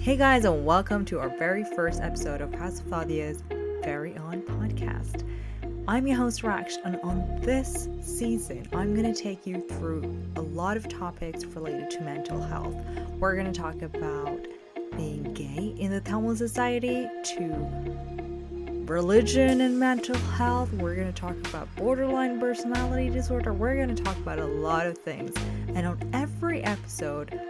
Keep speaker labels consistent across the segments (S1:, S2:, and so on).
S1: Hey guys, and welcome to our very first episode of House of Adya's Very On podcast. I'm your host Raksh, and on this season, I'm going to take you through a lot of topics related to mental health. We're going to talk about being gay in the Tamil society, to religion and mental health. We're going to talk about borderline personality disorder. We're going to talk about a lot of things. And on every episode,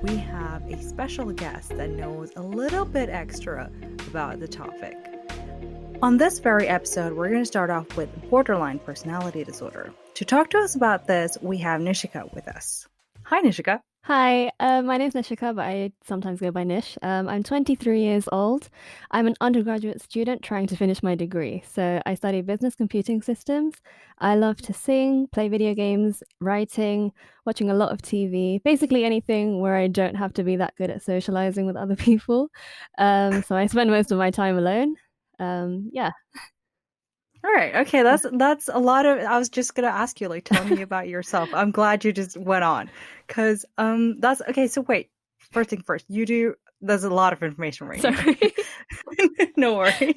S1: we have a special guest that knows a little bit extra about the topic. On this very episode, we're going to start off with borderline personality disorder. To talk to us about this, we have Nirshikha with us. Hi, Nirshikha.
S2: Hi, my name's Nirshikha, but I sometimes go by Nish. I'm 23 years old. I'm an undergraduate student trying to finish my degree. So I study business computing systems. I love to sing, play video games, writing, watching a lot of TV, basically anything where I don't have to be that good at socializing with other people. So I spend most of my time alone. Yeah.
S1: All right. Okay. That's a lot of. I was just gonna ask you, tell me about yourself. I'm glad you just went on, because that's okay. So wait, first thing first, there's a lot of information right
S2: Sorry.
S1: here. No worries.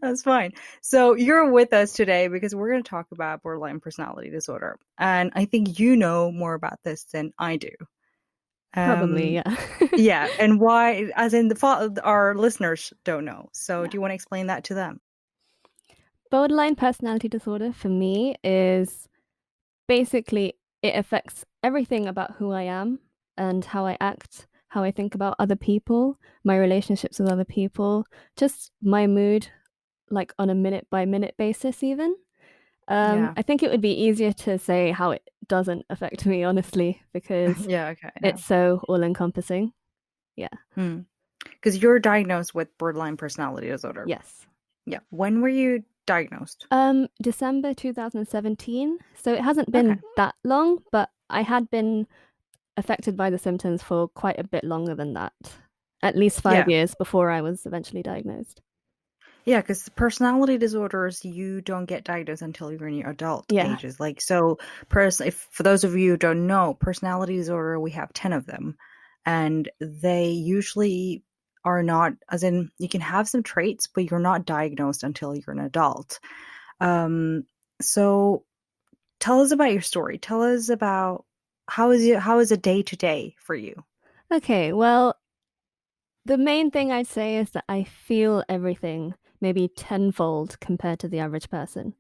S1: That's fine. So you're with us today because we're going to talk about borderline personality disorder, and I think you know more about this than I do.
S2: Probably, yeah.
S1: Yeah, and why? As in our listeners don't know. So do you want to explain that to them?
S2: Borderline personality disorder for me is basically it affects everything about who I am and how I act, how I think about other people, my relationships with other people, just my mood, like on a minute by minute basis, even.
S1: Yeah.
S2: I think it would be easier to say how it doesn't affect me, honestly, because
S1: Yeah. Okay.
S2: it's so all encompassing. Yeah.
S1: Because you're diagnosed with borderline personality disorder.
S2: Yes.
S1: Yeah. When were you diagnosed?
S2: December 2017. So it hasn't been that long, but I had been affected by the symptoms for quite a bit longer than that. At least 5 years before I was eventually diagnosed.
S1: Yeah, because personality disorders, you don't get diagnosed until you're in your adult ages. For those of you who don't know, personality disorder, we have 10 of them. And they usually are not, as in, you can have some traits, but you're not diagnosed until you're an adult. So tell us about your story. Tell us about how is a day to day for you?
S2: Okay, well, the main thing I'd say is that I feel everything maybe tenfold compared to the average person.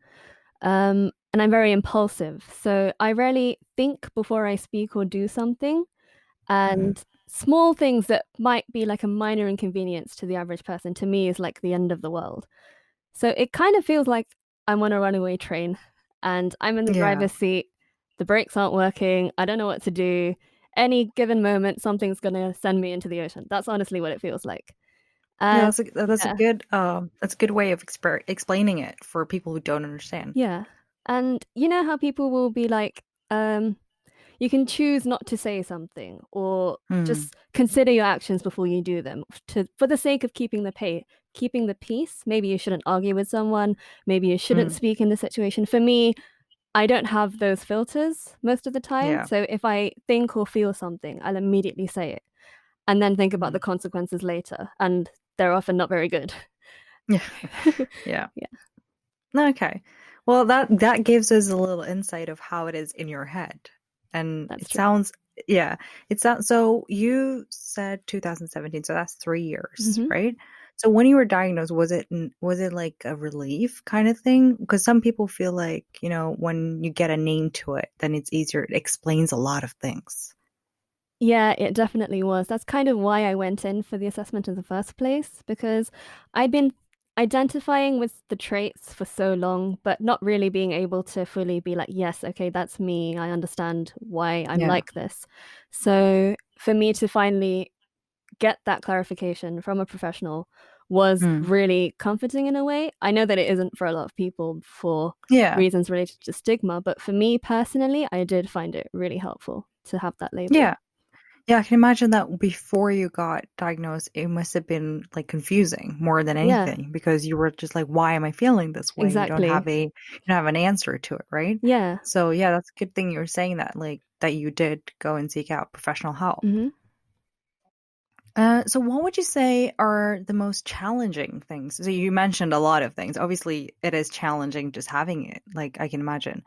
S2: And I'm very impulsive. So I rarely think before I speak or do something. And small things that might be like a minor inconvenience to the average person, to me, is like the end of the world. So it kind of feels like I'm on a runaway train and I'm in the driver's seat. The brakes aren't working. I don't know what to do. Any given moment, something's going to send me into the ocean. That's honestly what it feels like.
S1: Yeah,
S2: And
S1: that's a good way of explaining it for people who don't understand.
S2: yeah. And you know how people will be like, you can choose not to say something or just consider your actions before you do them for the sake of keeping the peace. Maybe you shouldn't argue with someone. Maybe you shouldn't speak in the situation. For me, I don't have those filters most of the time.
S1: Yeah.
S2: So if I think or feel something, I'll immediately say it and then think about the consequences later. And they're often not very good.
S1: Yeah. Yeah. Okay. Well, that gives us a little insight of how it is in your head. And
S2: That's
S1: it
S2: true.
S1: sounds, so you said 2017, so that's 3 years, right? So when you were diagnosed, was it like a relief kind of thing? Because some people feel like, when you get a name to it, then it's easier. It explains a lot of things.
S2: Yeah, it definitely was. That's kind of why I went in for the assessment in the first place, because I'd been identifying with the traits for so long, but not really being able to fully be like, yes, okay, that's me. I understand why I'm like this. So for me to finally get that clarification from a professional was really comforting in a way. I know that it isn't for a lot of people for reasons related to stigma, but for me personally, I did find it really helpful to have that label.
S1: Yeah. Yeah, I can imagine that before you got diagnosed, it must have been like confusing more than anything because you were just like, why am I feeling this way?
S2: Exactly.
S1: You don't have an answer to it, right?
S2: Yeah.
S1: So yeah, that's a good thing you were saying that, like that you did go and seek out professional help. So what would you say are the most challenging things? So you mentioned a lot of things. Obviously, it is challenging just having it, like I can imagine.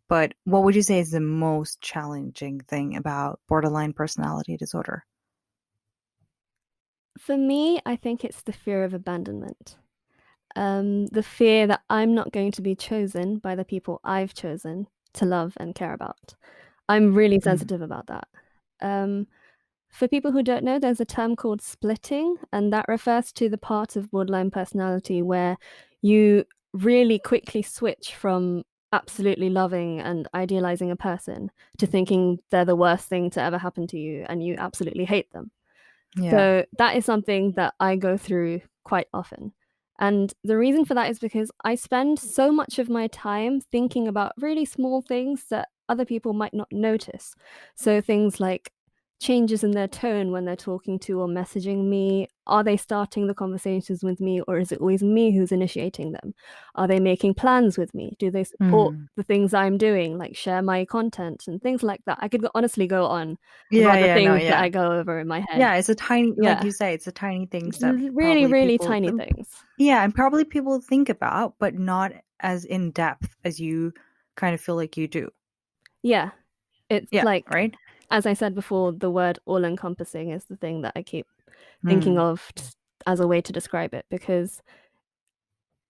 S1: But what would you say is the most challenging thing about borderline personality disorder?
S2: For me, I think it's the fear of abandonment. The fear that I'm not going to be chosen by the people I've chosen to love and care about. I'm really
S1: Mm.
S2: sensitive about that. Um, for people who don't know, there's a term called splitting, and that refers to the part of borderline personality where you really quickly switch from absolutely loving and idealizing a person to thinking they're the worst thing to ever happen to you and you absolutely hate them.
S1: Yeah.
S2: So that is something that I go through quite often. And the reason for that is because I spend so much of my time thinking about really small things that other people might not notice. So things like changes in their tone when they're talking to or messaging me. Are they starting the conversations with me, or is it always me who's initiating them? Are they making plans with me? Do they support
S1: Mm.
S2: the things I'm doing, like share my content and things like that? I could honestly go on
S1: Yeah,
S2: about the
S1: yeah, no,
S2: things that
S1: yeah.
S2: I go over in my head.
S1: Yeah, it's a tiny, like
S2: Yeah.
S1: you say, it's the tiny things
S2: It's
S1: that
S2: really,
S1: probably
S2: really
S1: people,
S2: tiny things.
S1: yeah, and probably people think about, but not as in depth as you kind of feel like you do.
S2: Yeah. It's
S1: Yeah,
S2: like,
S1: right?
S2: as I said before, the word all encompassing is the thing that I keep thinking
S1: Mm.
S2: of as a way to describe it because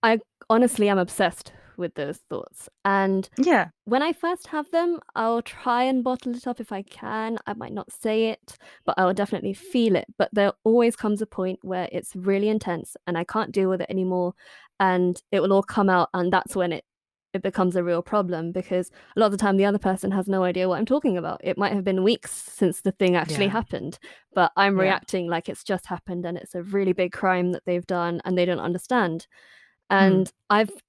S2: I honestly am obsessed with those thoughts. And
S1: Yeah,
S2: when I first have them, I'll try and bottle it up if I can. I might not say it, but I will definitely feel it. But there always comes a point where it's really intense and I can't deal with it anymore. And it will all come out. And that's when it becomes a real problem because a lot of the time the other person has no idea what I'm talking about. It might have been weeks since the thing actually
S1: yeah,
S2: happened, but I'm
S1: yeah.
S2: reacting like it's just happened and it's a really big crime that they've done and they don't understand.
S1: Mm.
S2: And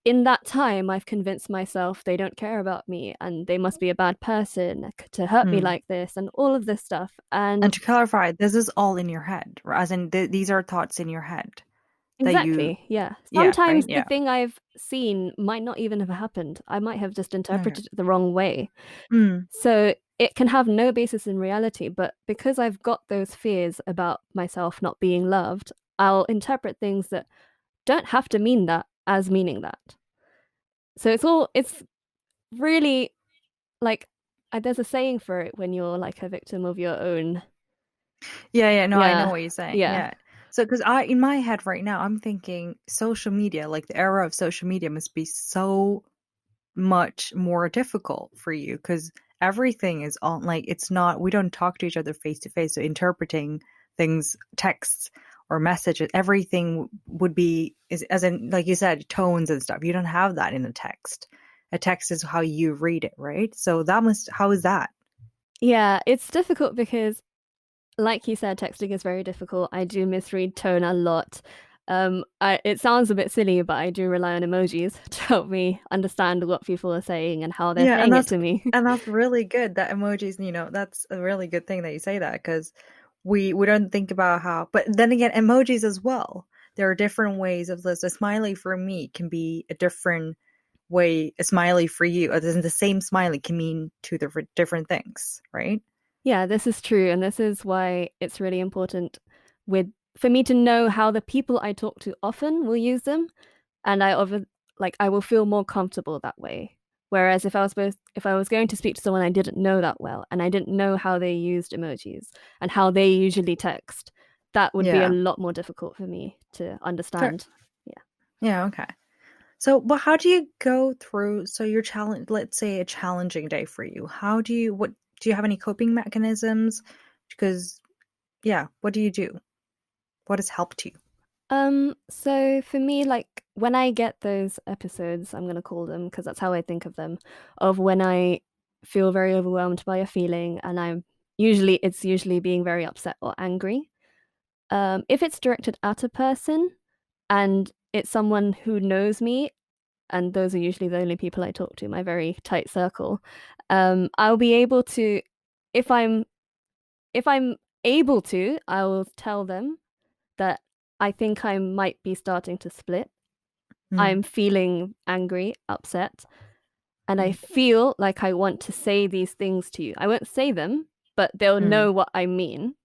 S2: in that time, I've convinced myself they don't care about me and they must be a bad person to hurt me
S1: Mm.
S2: like this and all of this stuff.
S1: And
S2: And
S1: to clarify, this is all in your head, as in these are thoughts in your head that you,
S2: exactly, yeah.
S1: yeah, right?
S2: Sometimes the
S1: Yeah.
S2: thing I've seen might not even have happened. I might have just
S1: Okay.
S2: interpreted it the wrong way.
S1: Mm.
S2: So it can have no basis in reality. But because I've got those fears about myself not being loved, I'll interpret things that don't have to mean that as meaning that. So it's really like there's a saying for it when you're like a victim of your own.
S1: Yeah, yeah, no, I know
S2: Yeah,
S1: what you're saying.
S2: yeah,
S1: Yeah. So, because in my head right now, I'm thinking social media, like the era of social media must be so much more difficult for you because everything is on, like, it's not, we don't talk to each other face to face. So, interpreting things, texts or messages, everything would be, is, as in, like you said, tones and stuff. You don't have that in a text. A text is how you read it, right? So, that must, how is that?
S2: yeah. It's difficult because, like you said, texting is very difficult. I do misread tone a lot. It sounds a bit silly, but I do rely on emojis to help me understand what people are saying and how they're
S1: Yeah,
S2: saying it to me.
S1: and that's really good that emojis, that's a really good thing that you say that because we don't think about how, but then again, emojis as well. There are different ways of this. A smiley for me can be a different way, a smiley for you, or the same smiley can mean two different things, right?
S2: Yeah, this is true, and this is why it's really important with for me to know how the people I talk to often will use them, and I will feel more comfortable that way. Whereas if I was going to speak to someone I didn't know that well and I didn't know how they used emojis and how they usually text, that would be a
S1: Yeah.
S2: lot more difficult for me to
S1: Fair.
S2: understand. Yeah.
S1: Yeah, okay. So, but how do you go through, so your challenge, let's say a challenging day for you. What do you have any coping mechanisms? Because yeah, what do you do? What has helped you?
S2: So for me, like when I get those episodes, I'm gonna call them because that's how I think of them, of when I feel very overwhelmed by a feeling and it's usually being very upset or angry. If it's directed at a person and it's someone who knows me, and those are usually the only people I talk to, my very tight circle, I'll be able to, if I'm able to, I will tell them that I think I might be starting to split.
S1: Mm,
S2: I'm feeling angry, upset, and I
S1: mm,
S2: feel like I want to say these things to you. I won't say them, but they'll
S1: mm.
S2: know what I mean.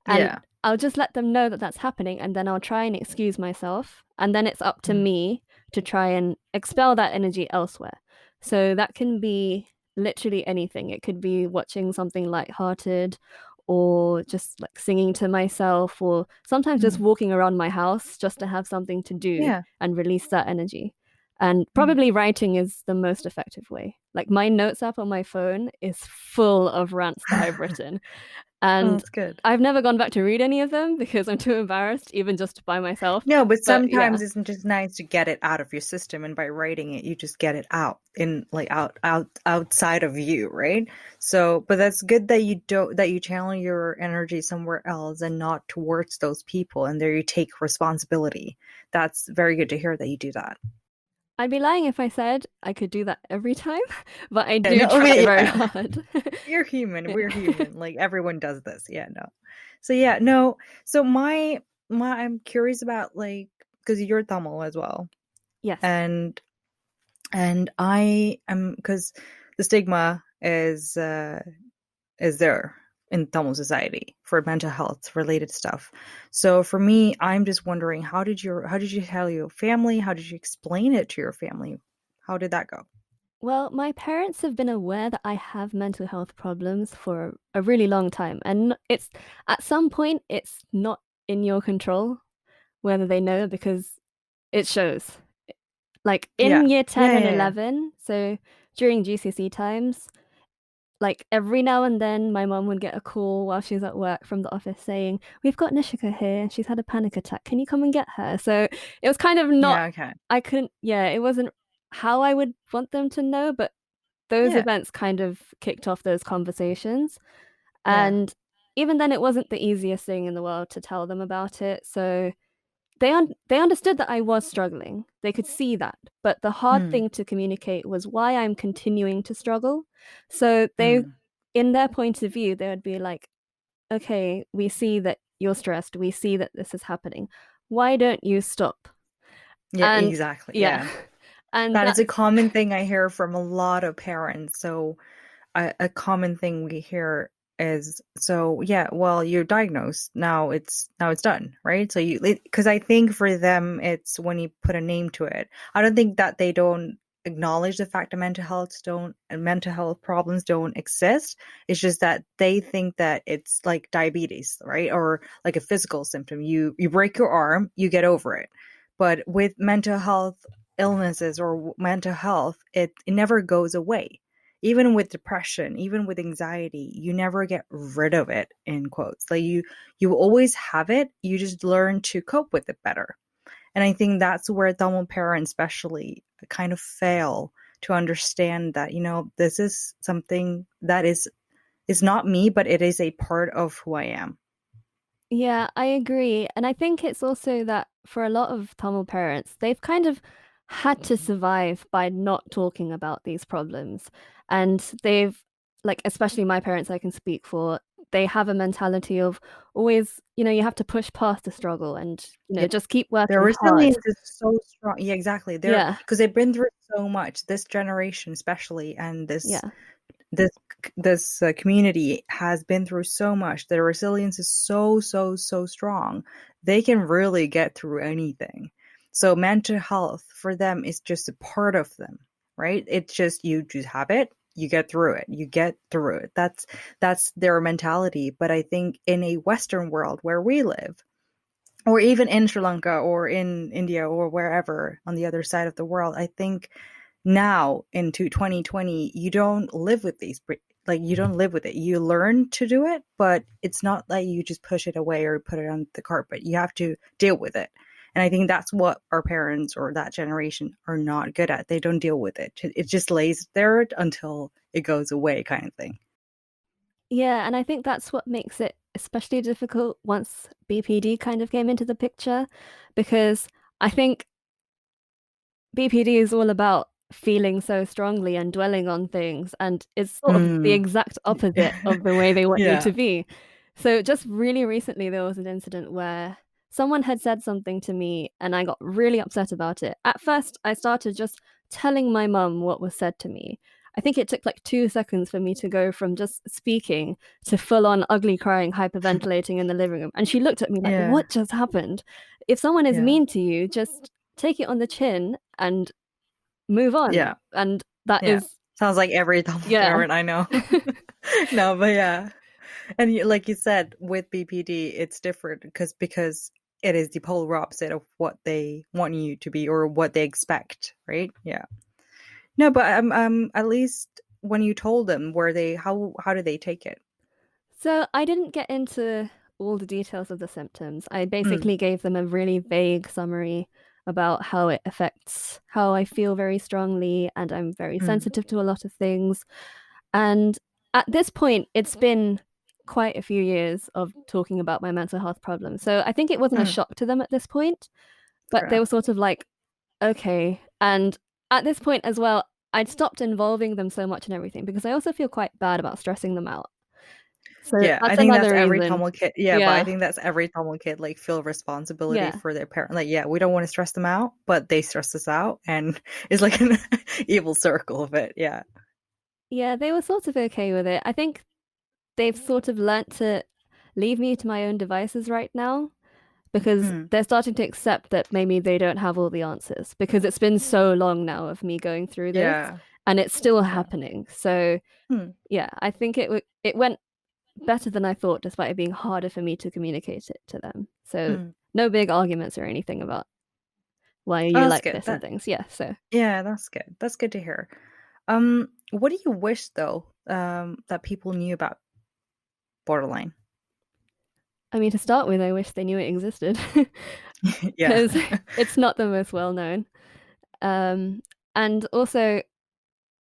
S2: And
S1: Yeah.
S2: I'll just let them know that that's happening, and then I'll try and excuse myself. And then it's up to
S1: Mm.
S2: me to try and expel that energy elsewhere. So that can be literally anything. It could be watching something lighthearted or just like singing to myself, or sometimes just
S1: Mm.
S2: walking around my house just to have something to do
S1: Yeah.
S2: and release that energy. And
S1: Mm.
S2: probably writing is the most effective way. Like my notes app on my phone is full of rants that I've written.
S1: Oh,
S2: And
S1: that's good.
S2: I've never gone back to read any of them because I'm too embarrassed, even just by myself.
S1: No, but
S2: But
S1: sometimes
S2: yeah,
S1: it's just nice to get it out of your system, and by writing it, you just get it out in like outside of you, right? So, but that's good that you channel your energy somewhere else and not towards those people, and there you take responsibility. That's very good to hear that you do that.
S2: I'd be lying if I said I could do that every time, but I
S1: Yeah,
S2: do
S1: no,
S2: try very
S1: yeah.
S2: hard.
S1: You're human. We're
S2: Yeah.
S1: human. Like everyone does this. Yeah, no. So yeah, no. So my I'm curious about like because you're Tamil as well,
S2: Yes.
S1: and I am because the stigma is there in Tamil society for mental health related stuff. So for me, I'm just wondering how did you tell your family? How did you explain it to your family? How did that go?
S2: Well, my parents have been aware that I have mental health problems for a really long time. And it's at some point, it's not in your control whether they know because it shows. Like
S1: Yeah.
S2: in year
S1: Yeah,
S2: 10 and
S1: yeah, yeah.
S2: 11, so during GCSE times, like every now and then my mom would get a call while she's at work from the office saying, "We've got Nishika here and she's had a panic attack. Can you come and get her?" So it was kind of not,
S1: Yeah, okay.
S2: I couldn't, yeah, it wasn't how I would want them to know, but those
S1: Yeah.
S2: events kind of kicked off those conversations.
S1: Yeah.
S2: And even then, it wasn't the easiest thing in the world to tell them about it. So they understood that I was struggling. They could see that. But the hard
S1: Mm,
S2: thing to communicate was why I'm continuing to struggle. So they,
S1: mm.
S2: in their point of view, they would be like, okay, we see that you're stressed. We see that this is happening. Why don't you stop?
S1: Yeah,
S2: And
S1: exactly.
S2: yeah,
S1: Yeah.
S2: and
S1: That is a
S2: that's,
S1: common thing I hear from a lot of parents. So a common thing we hear is so yeah, well, you're diagnosed. Now it's done, right? So you because I think for them it's when you put a name to it. I don't think that they don't acknowledge the fact that mental health problems don't exist. It's just that they think that it's like diabetes, right? Or like a physical symptom. You break your arm, you get over it. But with mental health illnesses or mental health, it never goes away. Even with depression, even with anxiety, you never get rid of it, in quotes. Like you always have it, you just learn to cope with it better. And I think that's where Tamil parents especially kind of fail to understand that, this is something that is not me, but it is a part of who I am.
S2: yeah, I agree. And I think it's also that for a lot of Tamil parents, they've kind of had to survive by not talking about these problems. And they've, like, especially my parents, I can speak for, they have a mentality of always, you have to push past the struggle and,
S1: Yeah.
S2: just keep
S1: Their
S2: working hard.
S1: resilience is so strong. Yeah, exactly. They're
S2: Yeah,
S1: because they've been through so much, this generation especially, and
S2: yeah.
S1: this this community has been through so much. Their resilience is so strong. They can really get through anything. So mental health for them is just a part of them, right? It's just you just have it, you get through it. You get through it. That's their mentality. But I think in a Western world where we live, or even in Sri Lanka or in India or wherever on the other side of the world, I think now into 2020, you don't live with like you don't live with it. You learn to do it, but it's not like you just push it away or put it on the carpet. You have to deal with it. And I think that's what our parents or that generation are not good at. They don't deal with it. It just lays there until it goes away, kind of thing.
S2: Yeah, and I think that's what makes it especially difficult once BPD kind of came into the picture, because I think BPD is all about feeling so strongly and dwelling on things, and it's sort of the
S1: Mm.
S2: exact opposite of the way they want you
S1: Yeah.
S2: to be. So just really recently, there was an incident where someone had said something to me, and I got really upset about it. At first, I started just telling my mum what was said to me. I think it took like 2 seconds for me to go from just speaking to full on ugly crying, hyperventilating in the living room. And she looked at me like,
S1: Yeah.
S2: what just happened? If someone is
S1: Yeah.
S2: mean to you, just take it on the chin and move on.
S1: Yeah.
S2: And that
S1: Yeah.
S2: is,
S1: Sounds like every Tamil
S2: yeah.
S1: parent I know. No, but yeah. And like you said, with BPD, it's different because it is the polar opposite of what they want you to be or what they expect, right? Yeah. No, but at least when you told them, were they how did they take it?
S2: So I didn't get into all the details of the symptoms. I
S1: Mm,
S2: basically gave them a really vague summary about how it affects how I feel very strongly, and I'm very
S1: mm,
S2: sensitive to a lot of things. And at this point, it's been quite a few years of talking about my mental health problems. So I think it wasn't a
S1: mm.
S2: shock to them at this point, but
S1: Fair
S2: they were
S1: enough.
S2: sort of like, okay. And at this point as well, I'd stopped involving them so much in everything because I also feel quite bad about stressing them out. So
S1: Yeah, I
S2: that's
S1: think that's
S2: another
S1: every
S2: reason.
S1: Tamil kid. Yeah, but I
S2: Yeah.
S1: think that's every Tamil kid like feel responsibility
S2: Yeah.
S1: for their parent. Like, yeah, we don't want to stress them out, but they stress us out, and it's like an evil circle of it. Yeah.
S2: Yeah, they were sort of okay with it. I think they've sort of learnt to leave me to my own devices right now because
S1: Mm,
S2: they're starting to accept that maybe they don't have all the answers because it's been so long now of me going through this
S1: yeah.
S2: and it's still
S1: Yeah.
S2: happening. So,
S1: Hmm.
S2: yeah, I think it went better than I thought despite it being harder for me to communicate it to them. So,
S1: Mm.
S2: no big arguments or anything about why are
S1: Oh,
S2: you
S1: that's
S2: like
S1: good.
S2: this and things. Yeah, so
S1: Yeah, that's good. That's good to hear. What do you wish though, that people knew about borderline?
S2: I mean, to start with, I wish they knew it existed
S1: Yeah.
S2: because it's not the most well known. Um, and also,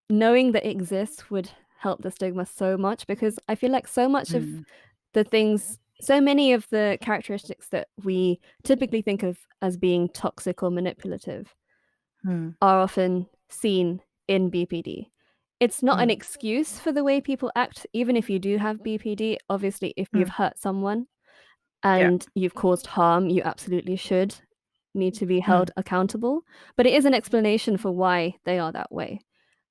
S2: knowing that it exists would help the stigma so much because I feel like so much of
S1: Mm,
S2: the things, so many of the characteristics that we typically think of as being toxic or manipulative
S1: mm,
S2: are often seen in BPD. It's not an
S1: mm,
S2: excuse for the way people act, even if you do have BPD. Obviously, if you've
S1: mm.
S2: hurt someone
S1: Yeah.
S2: and you've caused harm, you absolutely should need to be
S1: Mm,
S2: held accountable. But it is an explanation for why they are that way.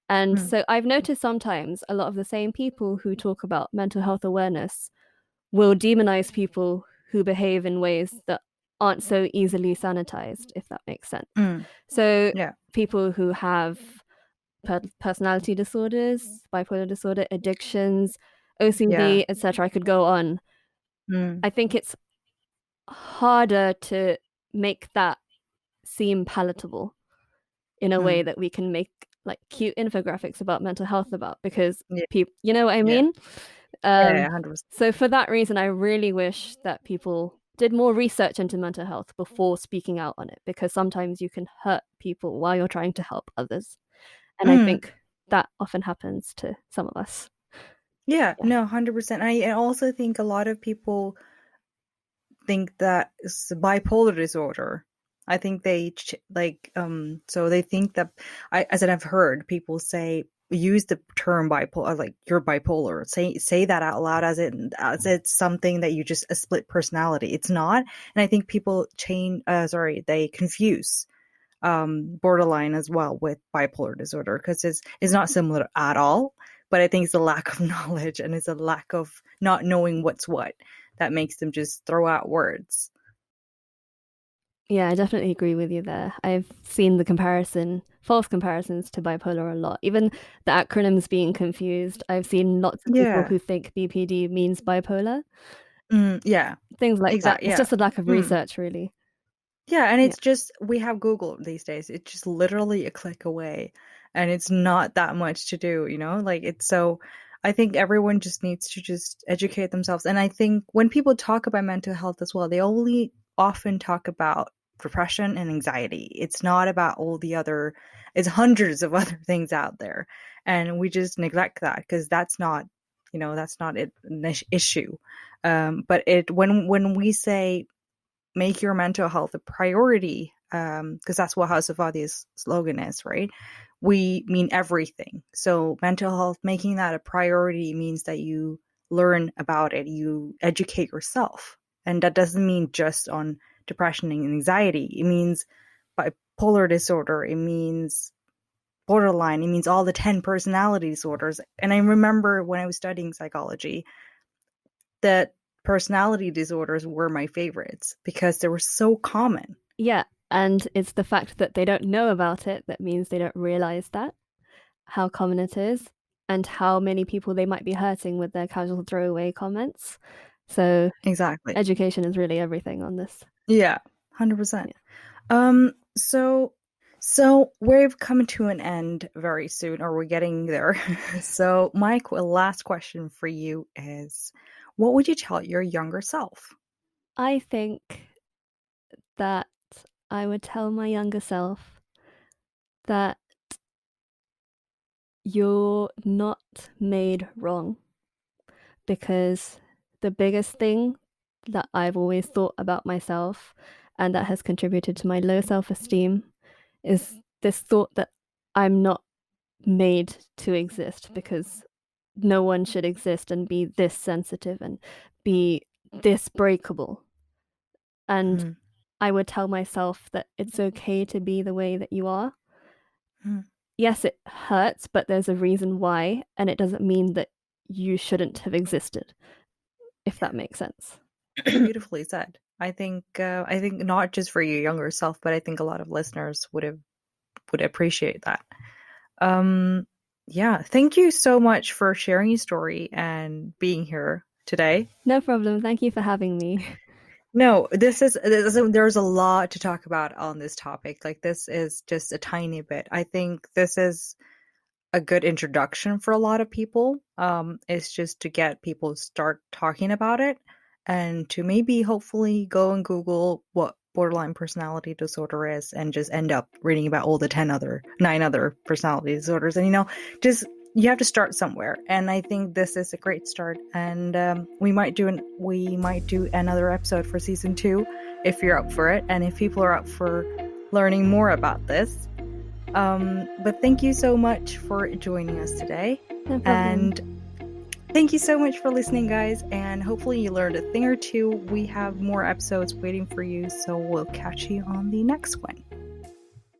S2: And
S1: mm,
S2: so I've noticed sometimes a lot of the same people who talk about mental health awareness will demonize people who behave in ways that aren't so easily sanitized, if that makes sense.
S1: mm.
S2: So
S1: Yeah.
S2: people who have personality disorders, bipolar disorder, addictions,
S1: Yeah.
S2: OCD, etc. I could go on.
S1: Mm,
S2: I think it's harder to make that seem palatable in a way
S1: mm.
S2: that we can make like cute infographics about mental health about because
S1: Yeah.
S2: people, you know what I
S1: Yeah.
S2: mean?
S1: Yeah.
S2: Um,
S1: 100%.
S2: so for that reason, I really wish that people did more research into mental health before speaking out on it because sometimes you can hurt people while you're trying to help others. And I
S1: Mm.
S2: think that often happens to some of us.
S1: Yeah.
S2: Yeah.
S1: No, 100%. I also think a lot of people think that it's bipolar disorder. I think so they think that as I've heard people say use the term bipolar, like you're bipolar. Say that out loud as it's something that you just a split personality. It's not, and I think people they confuse borderline as well with bipolar disorder because it's not similar at all. But I think it's a lack of knowledge and it's a lack of not knowing what's what that makes them just throw out words.
S2: Yeah, I definitely agree with you there. I've seen the false comparisons to bipolar a lot. Even the acronyms being confused. I've seen lots of people
S1: Yeah.
S2: who think BPD means bipolar,
S1: Yeah.
S2: things like that.
S1: Exactly.
S2: It's
S1: Yeah.
S2: just a lack of
S1: Mm.
S2: research, really.
S1: Yeah, and
S2: Yeah.
S1: it's just we have Google these days. It's just literally a click away, and it's not that much to do, Like it's so I think everyone just needs to just educate themselves. And I think when people talk about mental health as well, they only often talk about depression and anxiety. It's not about all the other it's hundreds of other things out there. And we just neglect that because that's not an issue. But it when we say make your mental health a priority, because that's what House of Adia's slogan is, right? We mean everything. So mental health, making that a priority means that you learn about it, you educate yourself. And that doesn't mean just on depression and anxiety. It means bipolar disorder. It means borderline, it means all the 10 personality disorders. And I remember when I was studying psychology that personality disorders were my favorites because they were so common.
S2: Yeah, and it's the fact that they don't know about it that means they don't realize that, how common it is, and how many people they might be hurting with their casual throwaway comments. So
S1: Exactly.
S2: education is really everything on this.
S1: Yeah, 100%. So we've come to an end very soon, or we're getting there. So my last question for you is, what would you tell your younger self?
S2: I think that I would tell my younger self that you're not made wrong, because the biggest thing that I've always thought about myself and that has contributed to my low self-esteem is this thought that I'm not made to exist, because no one should exist and be this sensitive and be this breakable. And I would tell myself that it's okay to be the way that you are. Yes, it hurts, but there's a reason why, and it doesn't mean that you shouldn't have existed, if that makes sense.
S1: Beautifully said. I think not just for your younger self, but I think a lot of listeners would appreciate that. Yeah, thank you so much for sharing your story and being here today.
S2: No problem. Thank you for having me.
S1: No, there's a lot to talk about on this topic. Like, this is just a tiny bit. I think this is a good introduction for a lot of people. It's just to get people to start talking about it, and to maybe hopefully go and Google what borderline personality disorder is, and just end up reading about all the 9 other personality disorders. And just, you have to start somewhere, and I think this is a great start. And we might do another episode for season 2 if you're up for it, and if people are up for learning more about this. But thank you so much for joining us today.
S2: No problem.
S1: And thank you so much for listening, guys, and hopefully you learned a thing or two. We have more episodes waiting for you, so we'll catch you on the next one.